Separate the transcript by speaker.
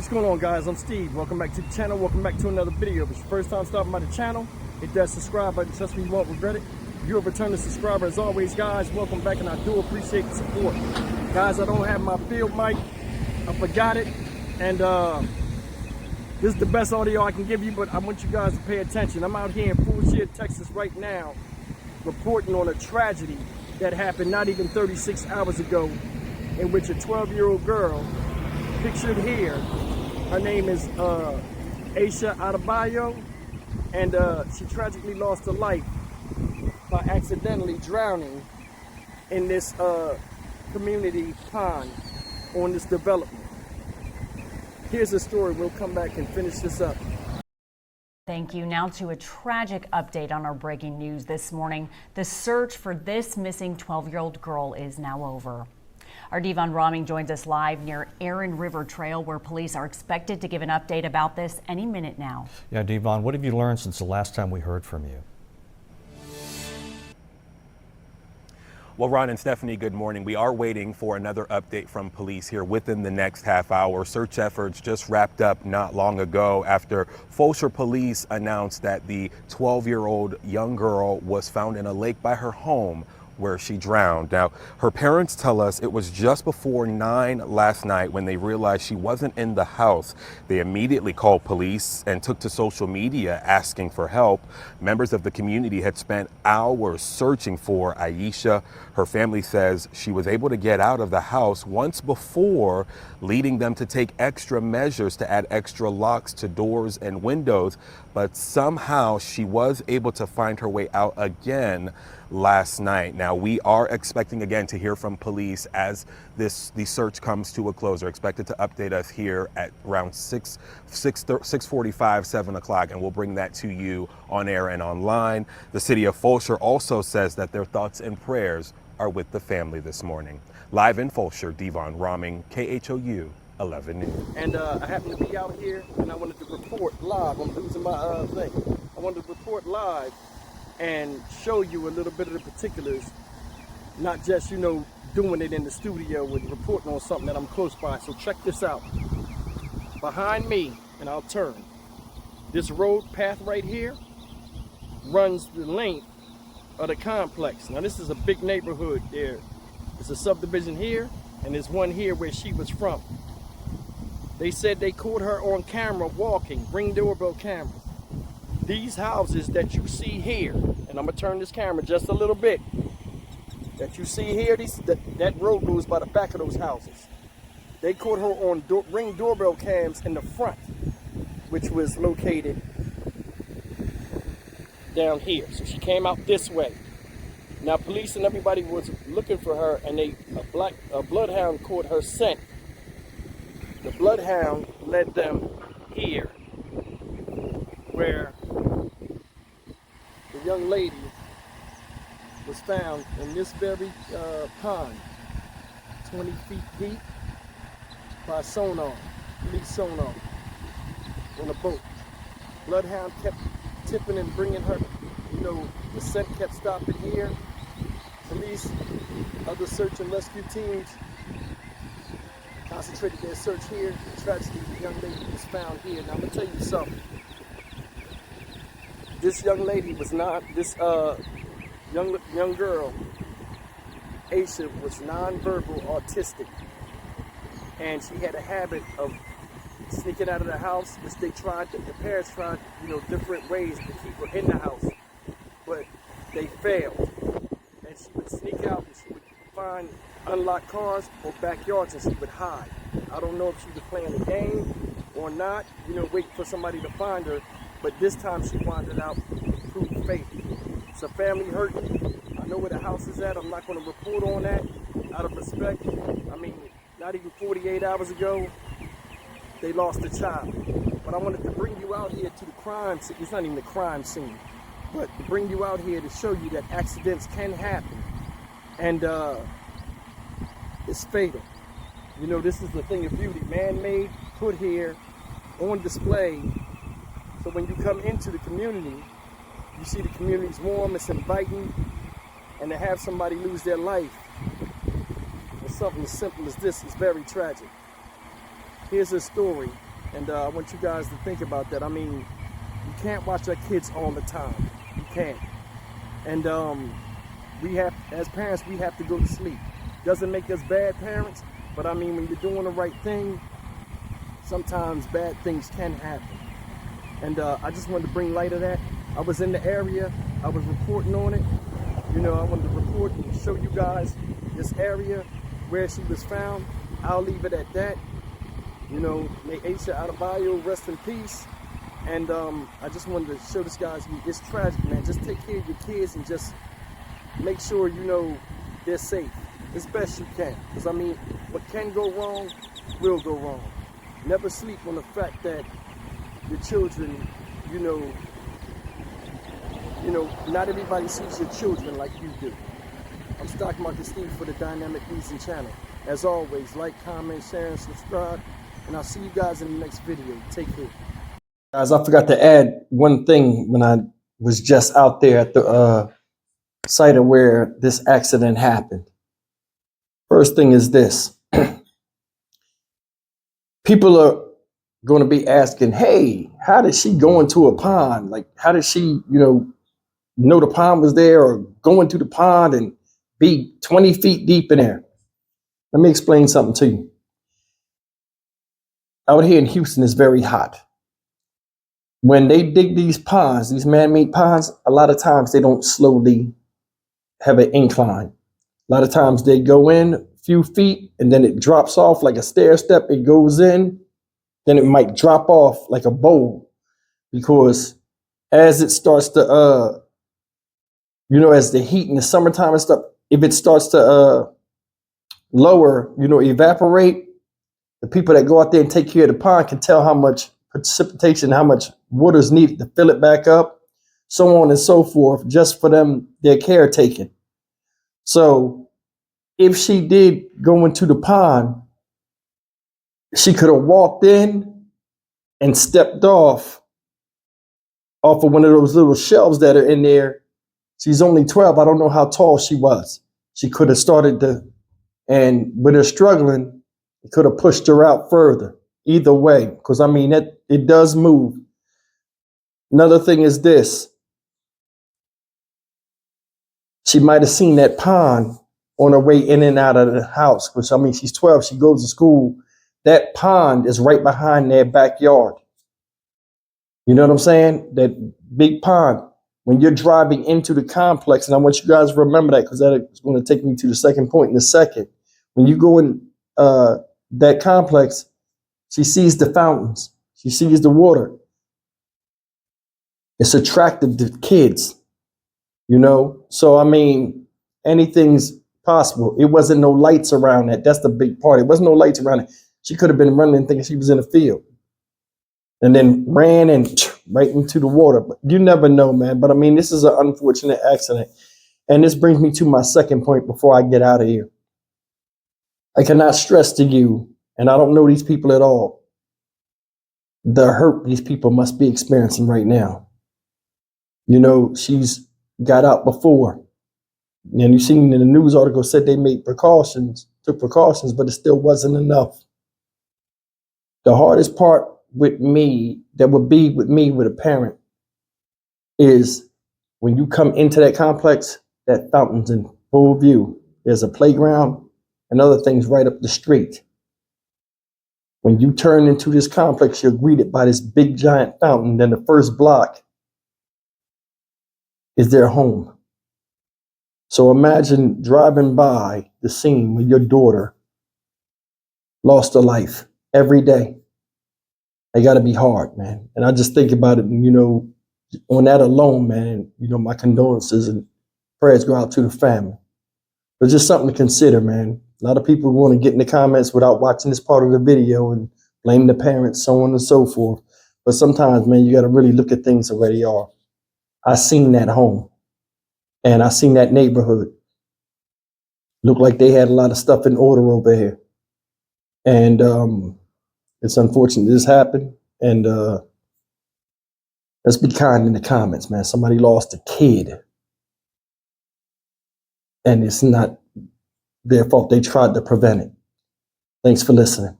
Speaker 1: What's going on, guys? I'm Steve. Welcome back to the channel. Welcome back to another video. If it's your first time stopping by the channel, hit that subscribe button. Trust me, you won't regret it. If you're a returning subscriber, as always, guys, welcome back, and I do appreciate the support. Guys, I don't have my field mic. I forgot it, and this is the best audio I can give you, but I want you guys to pay attention. I'm out here in Bellaire, Texas right now, reporting on a tragedy that happened not even 36 hours ago, in which a 12-year-old girl, pictured here, her name is Aisha Adebayo, and she tragically lost her life by accidentally drowning in this community pond on this development. Here's the story. We'll come back and finish this up.
Speaker 2: Thank you. Now to a tragic update on our breaking news this morning. The search for this missing 12-year-old girl is now over. Our Devon Roming joins us live near Erin River Trail, where police are expected to give an update about this any minute now.
Speaker 3: Yeah, Devon, what have you learned since the last time we heard from you?
Speaker 4: Well, Ron and Stephanie, good morning. We are waiting for another update from police here within the next half hour. Search efforts just wrapped up not long ago after Fulshear police announced that the 12-year-old young girl was found in a lake by her home, where she drowned. Now, her parents tell us it was just before 9 last night when they realized she wasn't in the house. They immediately called police and took to social media asking for help. Members of the community had spent hours searching for Aisha. Her family says she was able to get out of the house once before, leading them to take extra measures to add extra locks to doors and windows, but somehow she was able to find her way out again last night. Now, we are expecting again to hear from police as the search comes to a close. They're expected to update us here at around 6:45, 7 o'clock, and we'll bring that to you on air and online. The city of Fulshear also says that their thoughts and prayers are with the family this morning. Live in Fulshear, Devon Roming, KHOU 11 News.
Speaker 1: And I happen to be out here, and I wanted to report live. I'm losing my thing. I wanted to report live and show you a little bit of the particulars, not just, you know, doing it in the studio and reporting on something that I'm close by. So check this out. Behind me, and I'll turn, this road path right here runs the length of the complex. Now, this is a big neighborhood there. There's a subdivision here, and there's one here where she was from. They said they caught her on camera walking, Ring doorbell camera. These houses that you see here, and I'm gonna turn this camera just a little bit, that you see here, that road goes by the back of those houses. They caught her on Ring doorbell cams in the front, which was located down here. So she came out this way. Now, police and everybody was looking for her, and a bloodhound caught her scent. The bloodhound led them here, where the young lady was found in this very pond, 20 feet deep, by sonar, police sonar, on a boat. Bloodhound kept tipping and bringing her, you know, the scent kept stopping here. Police, other search and rescue teams concentrated their search here. Tragically, the young lady was found here. Now, I'm gonna tell you something. This young lady was not, this young girl, Aisha, was nonverbal autistic, and she had a habit of sneaking out of the house, which the parents tried, you know, different ways to keep her in the house, but they failed. And she would sneak out, and she would find unlocked cars or backyards, and she would hide. I don't know if she was playing a game or not, you know, waiting for somebody to find her, but this time she wandered out with proof faith. It's a family hurting. I know where the house is at. I'm not going to report on that out of respect. I mean, not even 48 hours ago, they lost a child. But I wanted to bring you out here to the crime scene. It's not even the crime scene, but to bring you out here to show you that accidents can happen. And it's fatal. You know, this is the thing of beauty, man-made, put here, on display. So when you come into the community, you see the community's warm, it's inviting, and to have somebody lose their life for something as simple as this is very tragic. Here's a story And I want you guys to think about that. I mean, you can't watch our kids all the time. You can't. And we have, as parents, we have to go to sleep. Doesn't make us bad parents, but I mean, when you're doing the right thing, sometimes bad things can happen. And I just wanted to bring light to that. I was in the area, I was reporting on it. You know, I wanted to report and show you guys this area where she was found. I'll leave it at that. You know, may Aisha Adebayo rest in peace. And I just wanted to show this guys, it's tragic, man. Just take care of your kids and just make sure, you know, they're safe as best you can. Because I mean, what can go wrong will go wrong. Never sleep on the fact that your children, you know, not everybody sees your children like you do. I'm Stock Market Steve for the Dynamic Reason channel. As always, like, comment, share, and subscribe. And I'll see you guys in the next video. Take care. Guys, I forgot to add one thing when I was just out there at the site of where this accident happened. First thing is this. People are going to be asking, hey, how did she go into a pond? Like, how did she, know the pond was there, or go into the pond and be 20 feet deep in there? Let me explain something to you. Out here in Houston, it's very hot. When they dig these ponds, these man-made ponds, a lot of times they don't slowly have an incline. A lot of times they go in a few feet and then it drops off like a stair step. It goes in, then it might drop off like a bowl, because as it starts to, as the heat in the summertime and stuff, if it starts to lower, evaporate, the people that go out there and take care of the pond can tell how much precipitation, how much water is needed to fill it back up, so on and so forth, just for them, their caretaking. So if she did go into the pond, she could have walked in and stepped off of one of those little shelves that are in there. She's only 12. I don't know how tall she was. She could have started to, and with her struggling, it could have pushed her out further. Either way, because I mean, it does move. Another thing is this. She might have seen that pond on her way in and out of the house, which I mean, she's 12, she goes to school. That pond is right behind their backyard. You know what I'm saying? That big pond. When you're driving into the complex, and I want you guys to remember that, because that is going to take me to the second point in a second. When you go in that complex, she sees the fountains. She sees the water. It's attractive to kids, So, I mean, anything's possible. It wasn't no lights around that. That's the big part. It wasn't no lights around it. She could have been running thinking she was in a field and then ran and right into the water. But you never know, man. But, I mean, this is an unfortunate accident. And this brings me to my second point before I get out of here. I cannot stress to you, and I don't know these people at all, the hurt these people must be experiencing right now. She's got out before. And you've seen in the news article said they took precautions, but it still wasn't enough. The hardest part with me, that would be with me, with a parent, is when you come into that complex, that fountain's in full view. There's a playground and other things right up the street. When you turn into this complex, you're greeted by this big giant fountain. Then the first block is their home. So imagine driving by the scene where your daughter lost her life every day. They got to be hard, man. And I just think about it, and, on that alone, man, my condolences and prayers go out to the family. But just something to consider, man. A lot of people want to get in the comments without watching this part of the video and blame the parents, so on and so forth. But sometimes, man, you got to really look at things the way they are. I seen that home, and I seen that neighborhood. Looked like they had a lot of stuff in order over here. And it's unfortunate this happened. And let's be kind in the comments, man. Somebody lost a kid, and it's not their fault. They tried to prevent it. Thanks for listening.